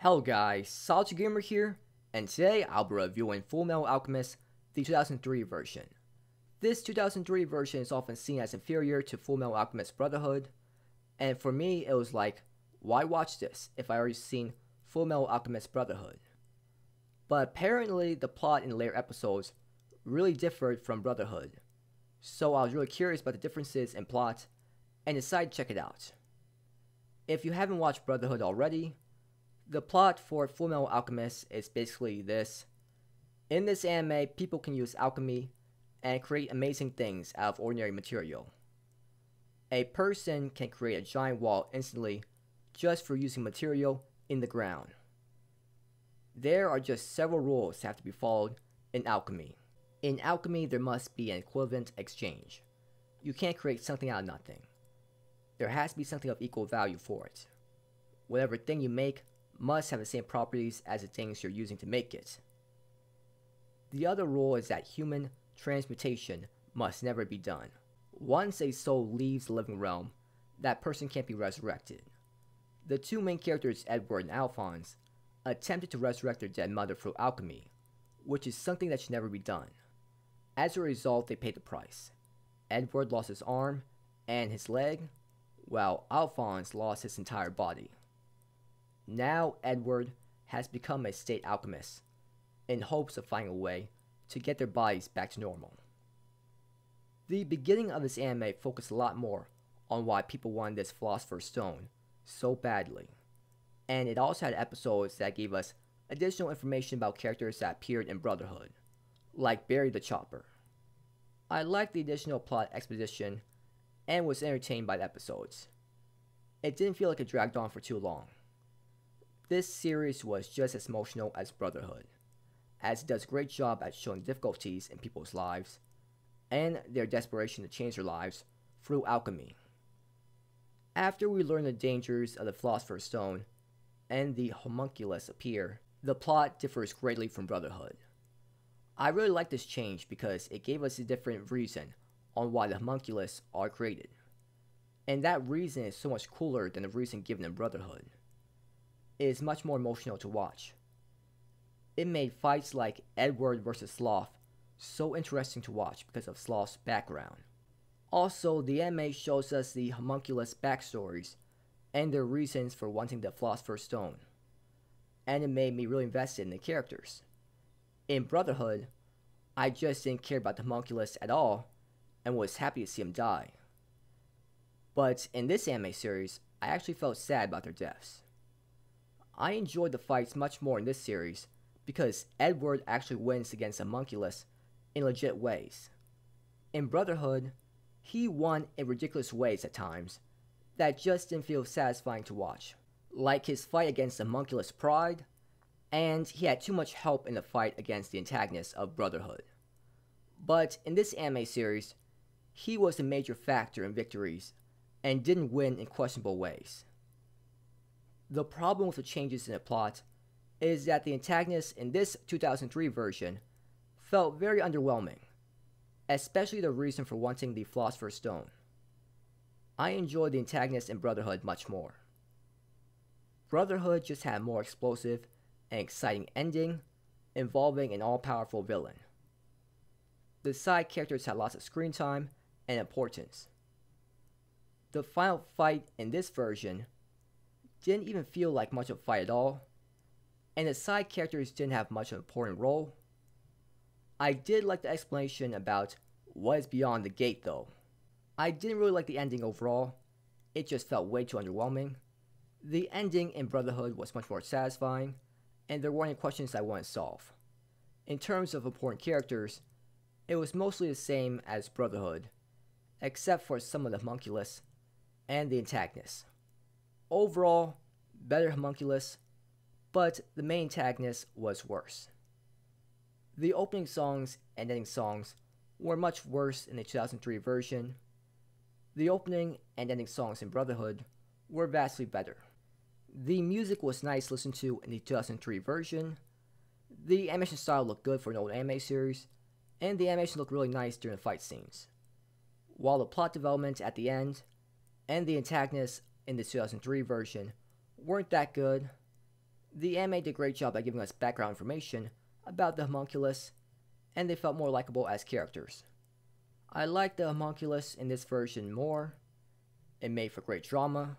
Hello guys, Solitude Gamer here, and today I'll be reviewing Fullmetal Alchemist, the 2003 version. This 2003 version is often seen as inferior to Fullmetal Alchemist Brotherhood, and for me it was like, why watch this if I already seen Fullmetal Alchemist Brotherhood? But apparently the plot in later episodes really differed from Brotherhood, so I was really curious about the differences in plot, and decided to check it out. If you haven't watched Brotherhood already, the plot for Fullmetal Alchemist is basically this. In this anime, people can use alchemy and create amazing things out of ordinary material. A person can create a giant wall instantly just for using material in the ground. There are just several rules that have to be followed in alchemy. In alchemy, there must be an equivalent exchange. You can't create something out of nothing. There has to be something of equal value for it. Whatever thing you make must have the same properties as the things you're using to make it. The other rule is that human transmutation must never be done. Once a soul leaves the living realm, that person can't be resurrected. The two main characters, Edward and Alphonse, attempted to resurrect their dead mother through alchemy, which is something that should never be done. As a result, they paid the price. Edward lost his arm and his leg, while Alphonse lost his entire body. Now Edward has become a state alchemist, in hopes of finding a way to get their bodies back to normal. The beginning of this anime focused a lot more on why people wanted this Philosopher's Stone so badly, and it also had episodes that gave us additional information about characters that appeared in Brotherhood, like Barry the Chopper. I liked the additional plot exposition and was entertained by the episodes. It didn't feel like it dragged on for too long. This series was just as emotional as Brotherhood, as it does a great job at showing difficulties in people's lives and their desperation to change their lives through alchemy. After we learn the dangers of the Philosopher's Stone and the homunculus appear, the plot differs greatly from Brotherhood. I really like this change because it gave us a different reason on why the homunculus are created, and that reason is so much cooler than the reason given in Brotherhood. It is much more emotional to watch. It made fights like Edward vs. Sloth so interesting to watch because of Sloth's background. Also, the anime shows us the homunculus backstories and their reasons for wanting the Philosopher's Stone, and it made me really invested in the characters. In Brotherhood, I just didn't care about the homunculus at all and was happy to see him die. But in this anime series, I actually felt sad about their deaths. I enjoyed the fights much more in this series because Edward actually wins against the homunculus in legit ways. In Brotherhood, he won in ridiculous ways at times that just didn't feel satisfying to watch, like his fight against the homunculus Pride, and he had too much help in the fight against the antagonist of Brotherhood. But in this anime series, he was a major factor in victories and didn't win in questionable ways. The problem with the changes in the plot is that the antagonist in this 2003 version felt very underwhelming, especially the reason for wanting the Philosopher's Stone. I enjoyed the antagonist in Brotherhood much more. Brotherhood just had a more explosive and exciting ending involving an all-powerful villain. The side characters had lots of screen time and importance. The final fight in this version didn't even feel like much of a fight at all, and the side characters didn't have much of an important role. I did like the explanation about what is beyond the gate though. I didn't really like the ending overall, it just felt way too underwhelming. The ending in Brotherhood was much more satisfying, and there weren't any questions I wanted to solve. In terms of important characters, it was mostly the same as Brotherhood, except for some of the homunculus and the antagonist. Overall, better homunculus, but the main antagonist was worse. The opening songs and ending songs were much worse in the 2003 version. The opening and ending songs in Brotherhood were vastly better. The music was nice to listen to in the 2003 version. The animation style looked good for an old anime series, and the animation looked really nice during the fight scenes. While the plot development at the end and the antagonist in the 2003 version weren't that good, The anime did a great job at giving us background information about the homunculus, and they felt more likable as characters. I like the homunculus in this version more. It made for great drama.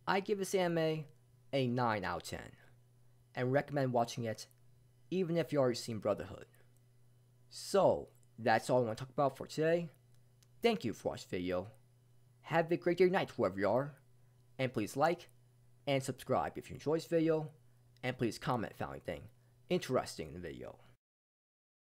I give this anime a 9 out of 10, and recommend watching it even if you already seen Brotherhood. So, that's all I want to talk about for today. Thank you for watching the video. Have a great day or night wherever you are, and please like and subscribe if you enjoyed this video, and please comment if you found anything interesting in the video.